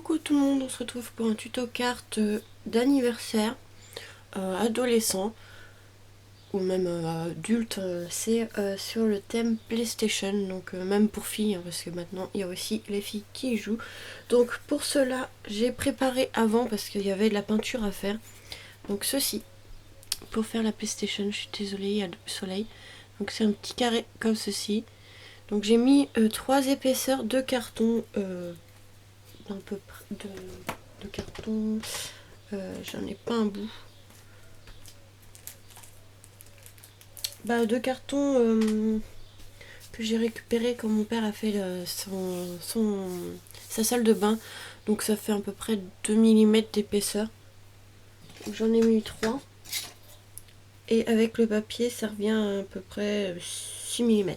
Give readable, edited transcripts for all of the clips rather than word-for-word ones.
Coucou tout le monde, on se retrouve pour un tuto carte d'anniversaire adolescent ou même adulte, c'est sur le thème PlayStation, donc même pour filles, hein, parce que maintenant il y a aussi les filles qui y jouent. Donc pour cela j'ai préparé avant parce qu'il y avait de la peinture à faire, donc ceci pour faire la PlayStation. Je suis désolée, il y a du soleil, donc c'est un petit carré comme ceci. Donc j'ai mis 3 épaisseurs de carton, d'un peu de carton, j'en ai pas un bout, de carton que j'ai récupéré quand mon père a fait sa salle de bain, donc ça fait à peu près 2 mm d'épaisseur. J'en ai mis 3 et avec le papier ça revient à peu près 6 mm.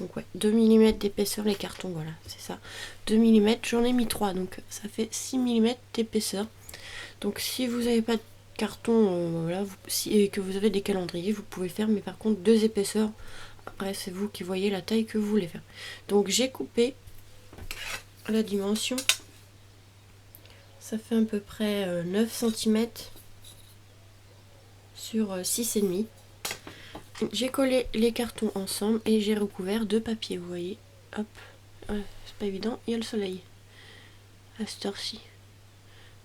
Donc ouais, 2 mm d'épaisseur les cartons, voilà, c'est ça. 2 mm, j'en ai mis 3, donc ça fait 6 mm d'épaisseur. Donc si vous n'avez pas de carton, voilà, et que vous avez des calendriers, vous pouvez faire, mais par contre 2 épaisseurs. Après c'est vous qui voyez la taille que vous voulez faire. Donc j'ai coupé la dimension. Ça fait à peu près 9 cm sur 6,5. J'ai collé les cartons ensemble et j'ai recouvert de papier, vous voyez. Hop, c'est pas évident, il y a le soleil à cette heure-ci.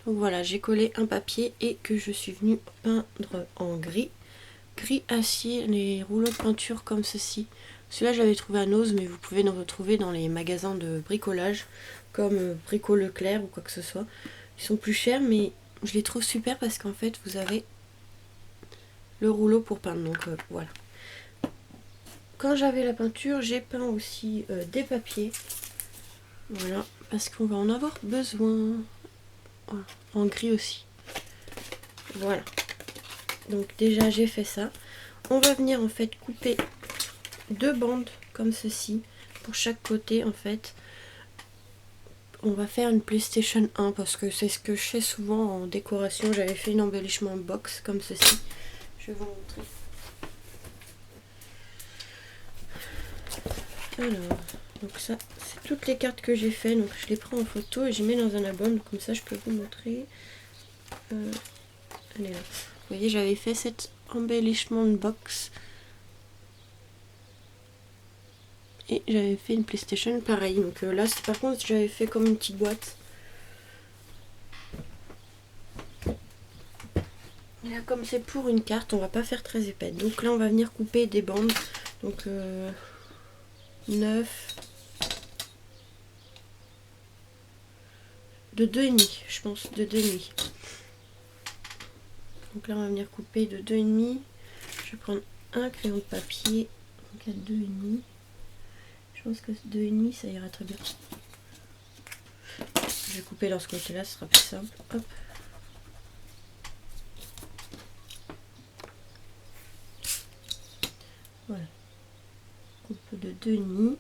Donc voilà, j'ai collé un papier et que je suis venue peindre en gris acier, les rouleaux de peinture comme ceci. Celui-là j'avais trouvé à Nose, mais vous pouvez le retrouver dans les magasins de bricolage comme Brico Leclerc ou quoi que ce soit. Ils sont plus chers, mais je les trouve super parce qu'en fait vous avez le rouleau pour peindre. Donc voilà. Quand j'avais la peinture, j'ai peint aussi des papiers. Voilà, parce qu'on va en avoir besoin. Voilà, en gris aussi. Voilà. Donc déjà j'ai fait ça. On va venir en fait couper 2 bandes comme ceci pour chaque côté. En fait on va faire une PlayStation 1 parce que c'est ce que je fais souvent en décoration. J'avais fait une embellissement box comme ceci. Je vais vous montrer. Alors, donc ça c'est toutes les cartes que j'ai fait. Donc je les prends en photo et je les mets dans un album, comme ça je peux vous montrer. Elle est là. Vous voyez, j'avais fait cet embellissement box et j'avais fait une PlayStation pareil. Donc là par contre j'avais fait comme une petite boîte. Et là comme c'est pour une carte, on va pas faire très épais. Donc là on va venir couper des bandes. Donc 9 de 2,5, je pense, de 2,5. Donc là on va venir couper de 2,5. Je vais prendre un crayon de papier. Donc à 2,5. Je pense que 2,5 ça ira très bien. Je vais couper dans ce côté là, ce sera plus simple. Hop. Voilà. Coupe de 2,5.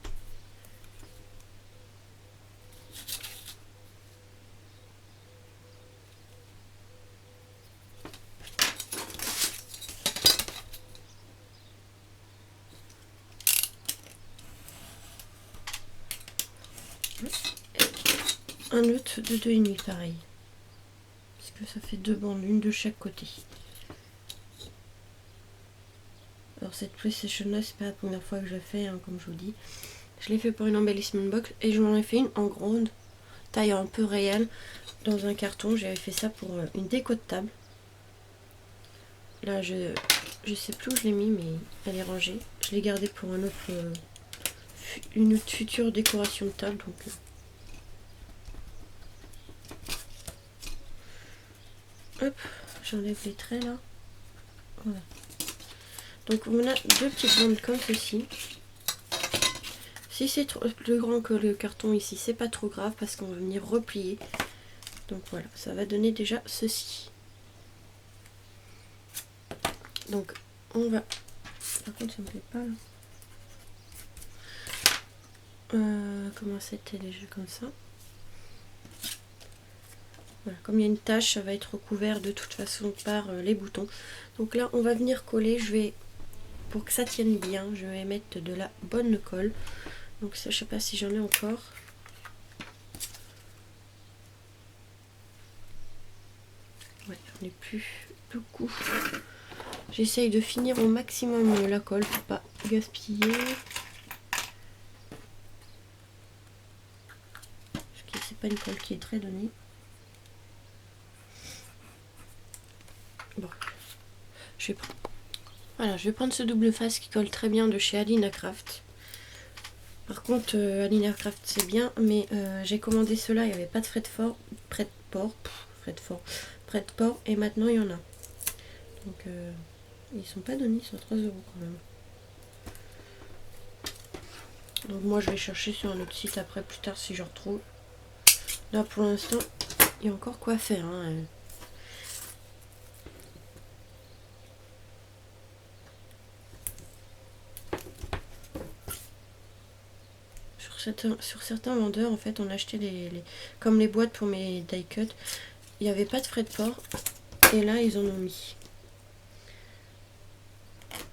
Un autre de 2,5 pareil. Parce que ça fait 2 bandes, une de chaque côté. Alors cette PlayStation là, c'est pas la première fois que je la fais, hein, comme je vous dis. Je l'ai fait pour une embellissement box et je m'en ai fait une en grande, taille un peu réelle, dans un carton. J'avais fait ça pour une déco de table. Là je sais plus où je l'ai mis, mais elle est rangée. Je l'ai gardée pour un autre, une autre future décoration de table. Donc hop, j'enlève les traits là. Voilà. Donc on a 2 petites bandes comme ceci. Si c'est plus grand que le carton ici, c'est pas trop grave parce qu'on va venir replier. Donc voilà, ça va donner déjà ceci. Donc on va... Par contre ça me plaît pas là. Comment c'était déjà comme ça. Voilà, comme il y a une tache, ça va être recouvert de toute façon par les boutons. Donc là on va venir coller. Je vais, pour que ça tienne bien, je vais mettre de la bonne colle. Donc ça, je sais pas si j'en ai encore. Ouais, on n'est plus beaucoup. J'essaye de finir au maximum la colle pour pas gaspiller. Parce que c'est pas une colle qui est très donnée. Bon, voilà, je vais prendre ce double face qui colle très bien de chez Alina Craft. Par contre, Alina Craft c'est bien, mais j'ai commandé cela, il n'y avait pas de frais de port, et maintenant il y en a. Donc ils sont pas donnés, ils sont à 3 € quand même. Donc moi je vais chercher sur un autre site après plus tard si je retrouve. Là pour l'instant il y a encore quoi faire. Hein. Sur certains vendeurs en fait on achetait comme les boîtes pour mes die cut. Il n'y avait pas de frais de port et là ils en ont mis.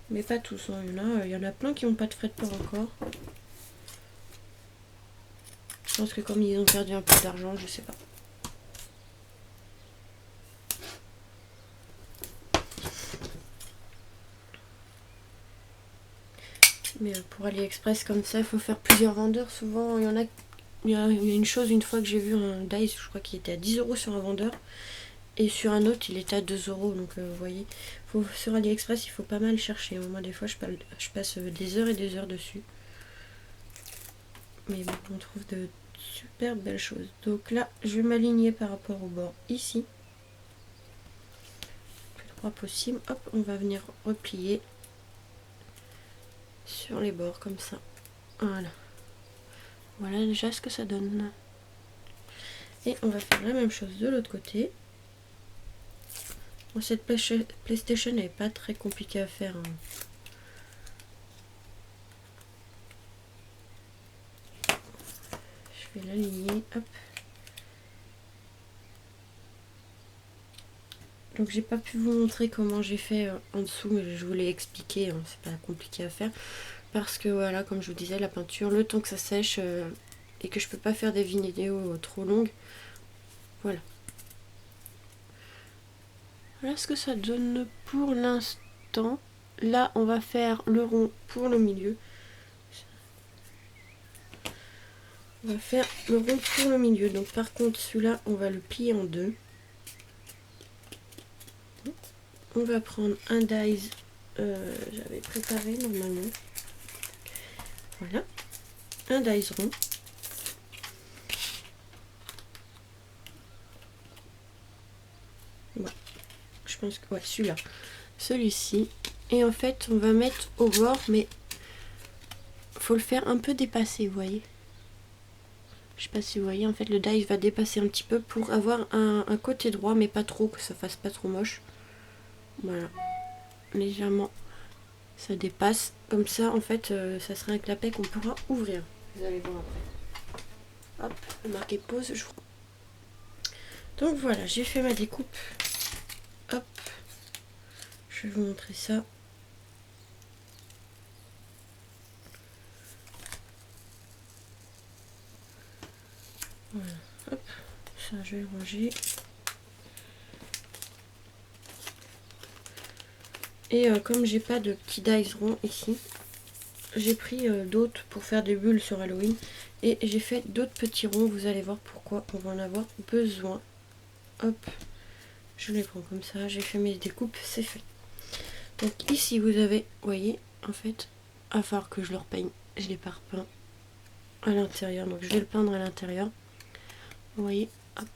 Mais pas tous, hein. Il y en a plein qui n'ont pas de frais de port encore. Je pense que comme ils ont perdu un peu d'argent, je sais pas. Mais pour AliExpress comme ça, il faut faire plusieurs vendeurs. Souvent, il y a une chose, une fois que j'ai vu un dice, je crois qu'il était à 10 € sur un vendeur. Et sur un autre, il était à 2 €. Donc vous voyez, sur AliExpress, il faut pas mal chercher. Moi, des fois, je passe des heures et des heures dessus. Mais bon, on trouve de super belles choses. Donc là, je vais m'aligner par rapport au bord ici. Le plus droit possible. Hop, on va venir replier sur les bords comme ça. Voilà. Voilà déjà ce que ça donne. Et on va faire la même chose de l'autre côté. Bon, cette PlayStation n'est pas très compliquée à faire. Hein. Je vais l'aligner. Hop. Donc j'ai pas pu vous montrer comment j'ai fait en dessous, mais je vous l'ai expliqué, hein, c'est pas compliqué à faire. Parce que voilà, comme je vous disais, la peinture, le temps que ça sèche et que je peux pas faire des vidéos trop longues. Voilà. Voilà ce que ça donne pour l'instant. Là, on va faire le rond pour le milieu. On va faire le rond pour le milieu. Donc par contre, celui-là, on va le plier en deux. On va prendre un dies. J'avais préparé normalement. Voilà. Un dies rond. Bon. Je pense que ouais, celui-là. Celui-ci. Et en fait, on va mettre au bord, mais faut le faire un peu dépasser, vous voyez. Je sais pas si vous voyez, en fait, le dies va dépasser un petit peu pour avoir un côté droit, mais pas trop, que ça fasse pas trop moche. Voilà. Légèrement, ça dépasse. Comme ça, en fait, ça sera un clapet qu'on pourra ouvrir. Vous allez voir après. Hop, marquer pause. Donc voilà, j'ai fait ma découpe. Hop. Je vais vous montrer ça. Voilà, hop, ça je vais le ranger. Et comme j'ai pas de petits dies ronds ici, j'ai pris d'autres pour faire des bulles sur Halloween. Et j'ai fait d'autres petits ronds, vous allez voir pourquoi on va en avoir besoin. Hop, je les prends comme ça, j'ai fait mes découpes, c'est fait. Donc ici vous avez, vous voyez, en fait, à falloir que je le repeigne. Je l'ai pas repeint à l'intérieur, donc je vais le peindre à l'intérieur. Vous voyez, hop.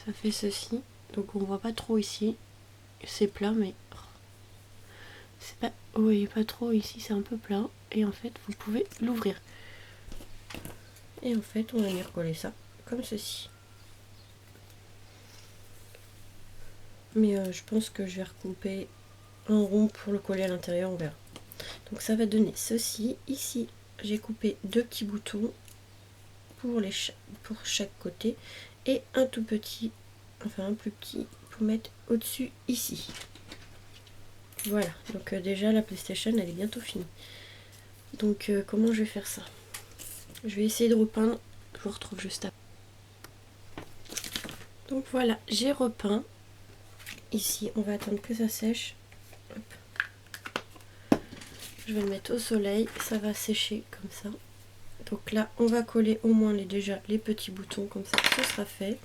Ça fait ceci. Donc on voit pas trop ici. C'est plat, mais c'est pas. Vous voyez pas trop ici, c'est un peu plat. Et en fait, vous pouvez l'ouvrir. Et en fait, on va venir coller ça comme ceci. Mais je pense que je vais recouper un rond pour le coller à l'intérieur, on verra. Donc ça va donner ceci. Ici, j'ai coupé deux petits boutons pour chaque côté. Et un tout petit, enfin un plus petit, pour mettre au-dessus ici. Voilà, donc déjà la PlayStation elle est bientôt finie. Donc comment je vais faire ça? Je vais essayer de repeindre, je vous retrouve juste après. Donc voilà, j'ai repeint. Ici, on va attendre que ça sèche. Hop. Je vais le mettre au soleil, ça va sécher comme ça. Donc là, on va coller au moins déjà les petits boutons, comme ça, ce sera fait.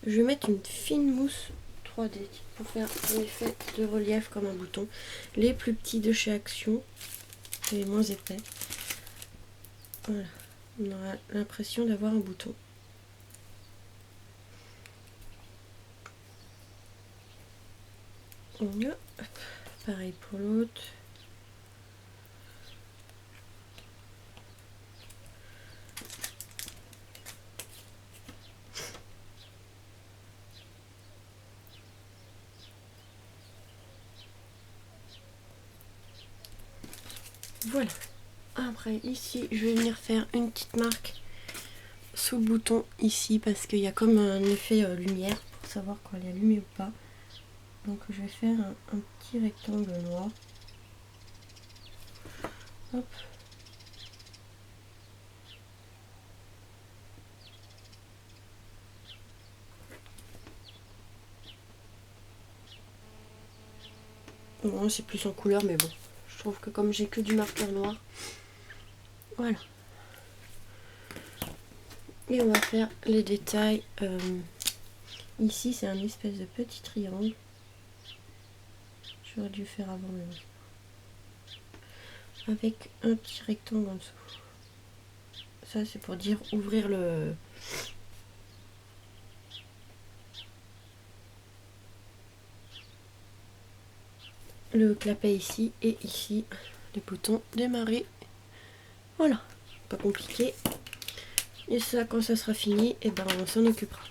Je vais mettre une fine mousse 3D pour faire un effet de relief comme un bouton. Les plus petits de chez Action, et moins épais. Voilà, on aura l'impression d'avoir un bouton. Voilà. Pareil pour l'autre. Voilà. Après ici, je vais venir faire une petite marque sous le bouton ici parce qu'il y a comme un effet lumière pour savoir quand elle est allumée ou pas. Donc je vais faire un petit rectangle noir. Hop. Bon, c'est plus en couleur, mais bon. Je trouve que comme j'ai que du marqueur noir. Voilà. Et on va faire les détails. Ici, c'est un espèce de petit triangle. J'aurais dû faire avant, mais bon. Avec un petit rectangle en dessous. Ça, c'est pour dire ouvrir le clapet ici et ici les boutons démarrer. Voilà, pas compliqué. Et ça, quand ça sera fini, et ben on s'en occupera.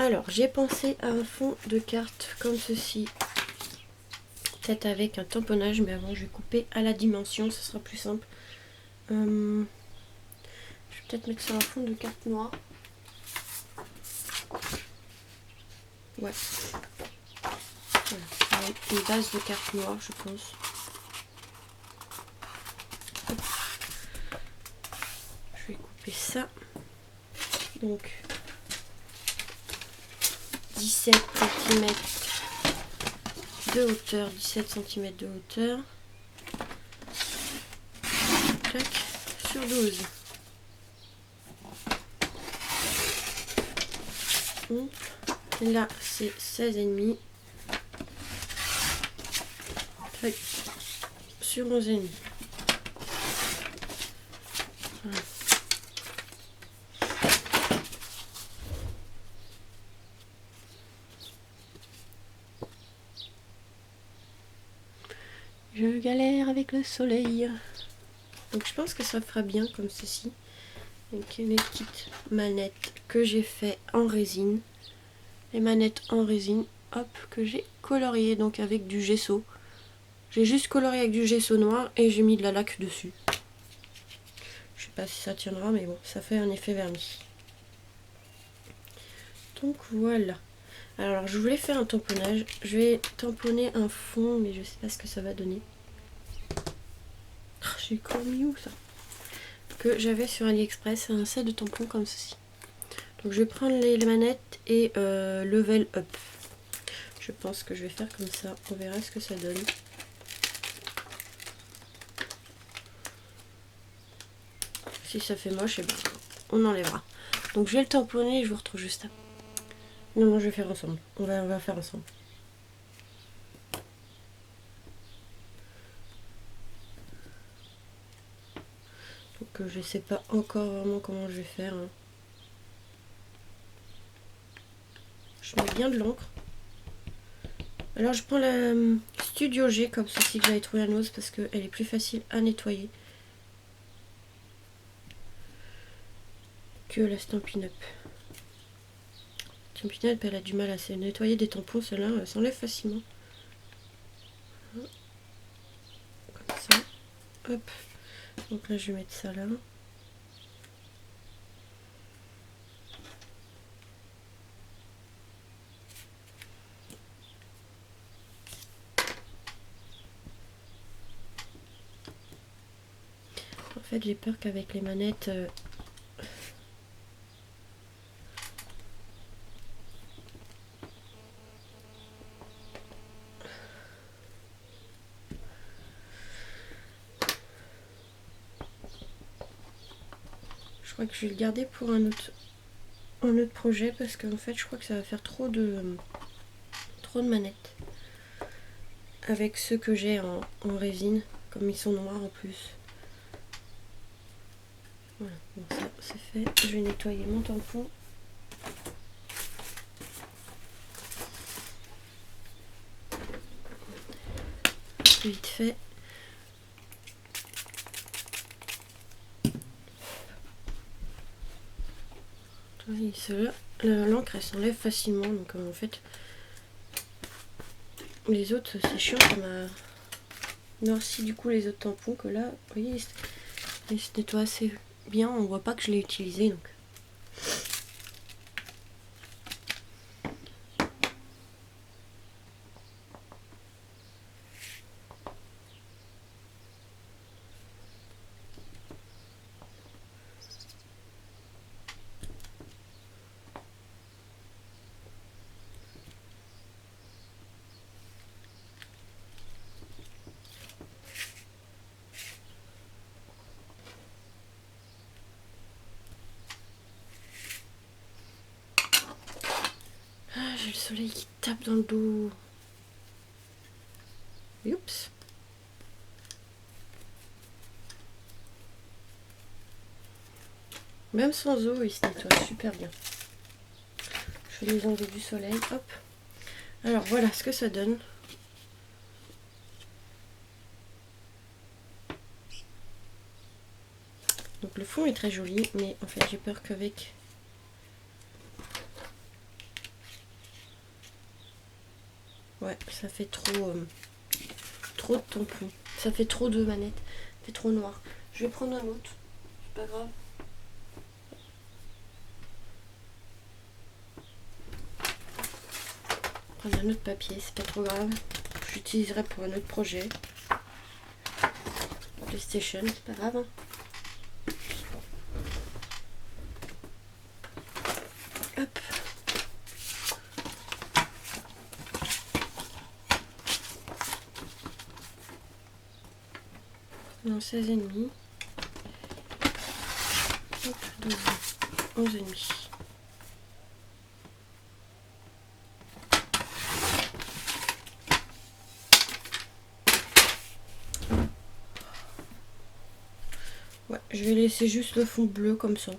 Alors, j'ai pensé à un fond de carte comme ceci. Peut-être avec un tamponnage, mais avant je vais couper à la dimension, ce sera plus simple. Je vais peut-être mettre sur un fond de carte noire. Ouais. Voilà. Une base de carte noire, je pense. Hop. Je vais couper ça. Donc 17 cm de hauteur, 17 cm de hauteur. Tac, sur 12. Et là, c'est 16,5. Tac, sur 11,5. Voilà. Je galère avec le soleil. Donc je pense que ça fera bien comme ceci. Donc les petites manettes que j'ai fait en résine. Les manettes en résine, hop, que j'ai coloriées donc avec du gesso. J'ai juste colorié avec du gesso noir et j'ai mis de la laque dessus. Je sais pas si ça tiendra, mais bon, ça fait un effet vernis. Donc voilà. Alors je voulais faire un tamponnage. Je vais tamponner un fond, mais je sais pas ce que ça va donner. Oh, j'ai encore mis où ça? Que j'avais sur AliExpress, un set de tampons comme ceci. Donc je vais prendre les manettes et level up. Je pense que je vais faire comme ça. On verra ce que ça donne. Si ça fait moche, et ben, on enlèvera. Donc je vais le tamponner et je vous retrouve juste après. Non, je vais faire ensemble. On va faire ensemble. Donc je sais pas encore vraiment comment je vais faire. Hein. Je mets bien de l'encre. Alors je prends la Studio G comme ceci que j'avais trouvé à Nose parce qu'elle est plus facile à nettoyer que la Stampin' Up. Stampin' Up, elle a du mal à se nettoyer des tampons, celle-là s'enlève facilement. Comme ça. Hop. Donc là je vais mettre ça là. En fait j'ai peur qu'avec les manettes Je crois que je vais le garder pour un autre projet parce qu'en fait je crois que ça va faire trop de manettes avec ceux que j'ai en résine, comme ils sont noirs en plus. Voilà, donc ça c'est fait. Je vais nettoyer mon tampon. Vite fait. L'encre elle s'enlève facilement, donc en fait les autres c'est chiant, ça m'a noirci du coup les autres tampons, que là vous voyez ils se nettoient assez bien, on voit pas que je l'ai utilisé donc. Ah, j'ai le soleil qui tape dans le dos. Oups. Même sans eau, il se nettoie super bien. Je vais les enlever du soleil. Hop. Alors voilà ce que ça donne. Donc le fond est très joli, mais en fait j'ai peur qu'avec ouais, ça fait trop de tampons. Ça fait trop de manettes. Ça fait trop noir. Je vais prendre un autre. C'est pas grave. Prendre un autre papier, c'est pas trop grave. J'utiliserai pour un autre projet. PlayStation, c'est pas grave. Hein. Hop. Non, 16,5. Hop, 12, 11,5. Ouais, je vais laisser juste le fond bleu comme ça.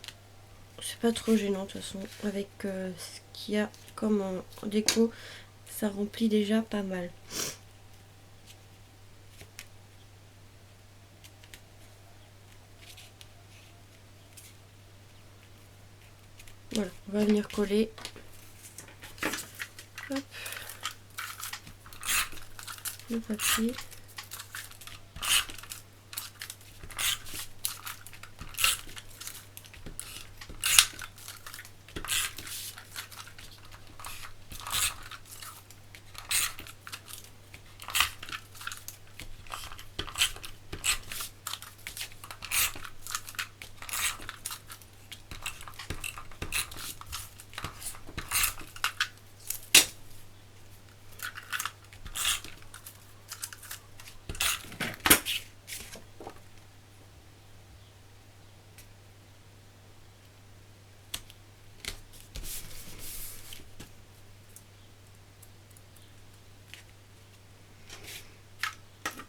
C'est pas trop gênant de toute façon. Avec ce qu'il y a comme en déco, ça remplit déjà pas mal. Voilà, on va venir coller. Hop. Le papier.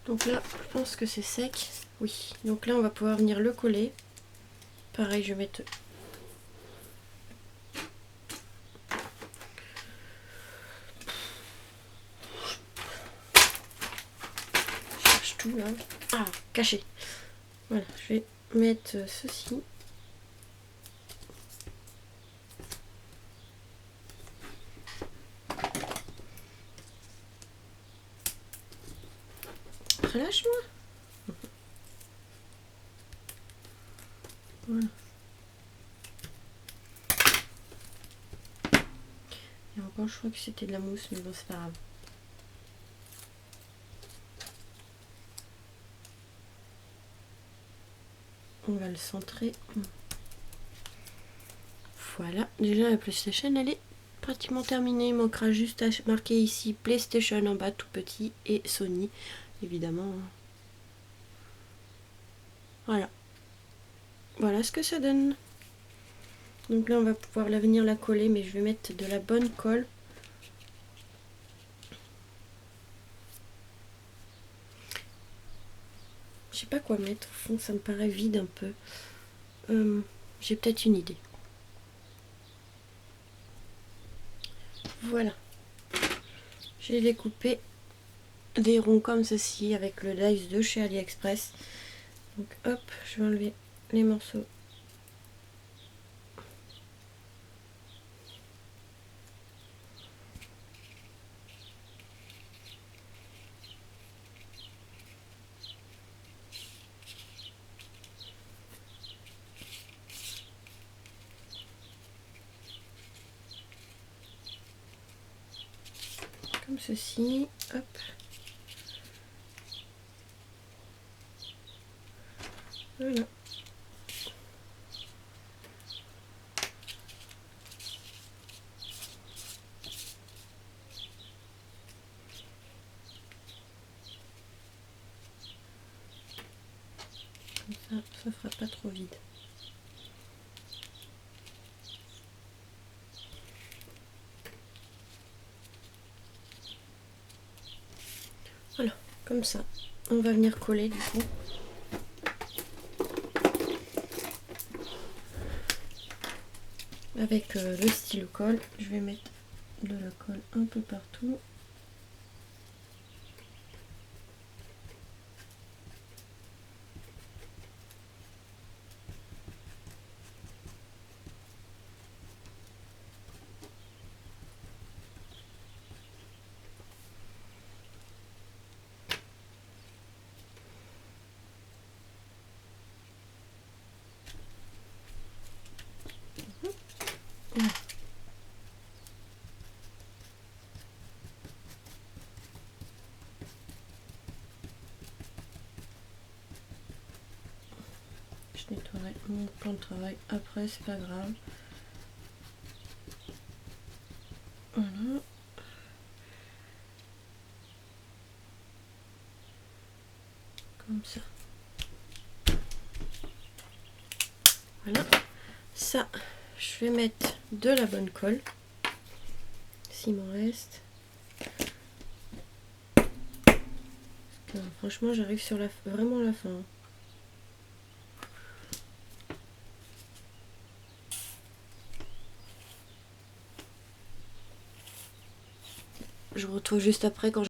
Donc là, je pense que c'est sec. Oui. Donc là, on va pouvoir venir le coller. Pareil, je vais mettre... Je cherche tout là. Ah, caché. Voilà, je vais mettre ceci. Relâche-moi. Voilà. Et encore, je crois que c'était de la mousse, mais bon, c'est pas grave. On va le centrer. Voilà, déjà la PlayStation, elle est pratiquement terminée. Il manquera juste à marquer ici PlayStation en bas tout petit et Sony, évidemment. Voilà. Voilà ce que ça donne. Donc là on va pouvoir venir la coller, mais je vais mettre de la bonne colle. Je sais pas quoi mettre, au fond ça me paraît vide un peu. J'ai peut-être une idée. Voilà. J'ai découpé des ronds comme ceci avec le dice de chez AliExpress. Donc hop, je vais enlever les morceaux. Comme ceci, hop. Voilà. Comme ça fera pas trop vide. Voilà, comme ça. On va venir coller du coup. Avec le stylo colle, je vais mettre de la colle un peu partout. Je nettoierai mon plan de travail après, c'est pas grave. Voilà. Comme ça. Voilà. Ça, je vais mettre de la bonne colle. S'il m'en reste. Franchement, j'arrive sur vraiment la fin. Je vous retrouve juste après quand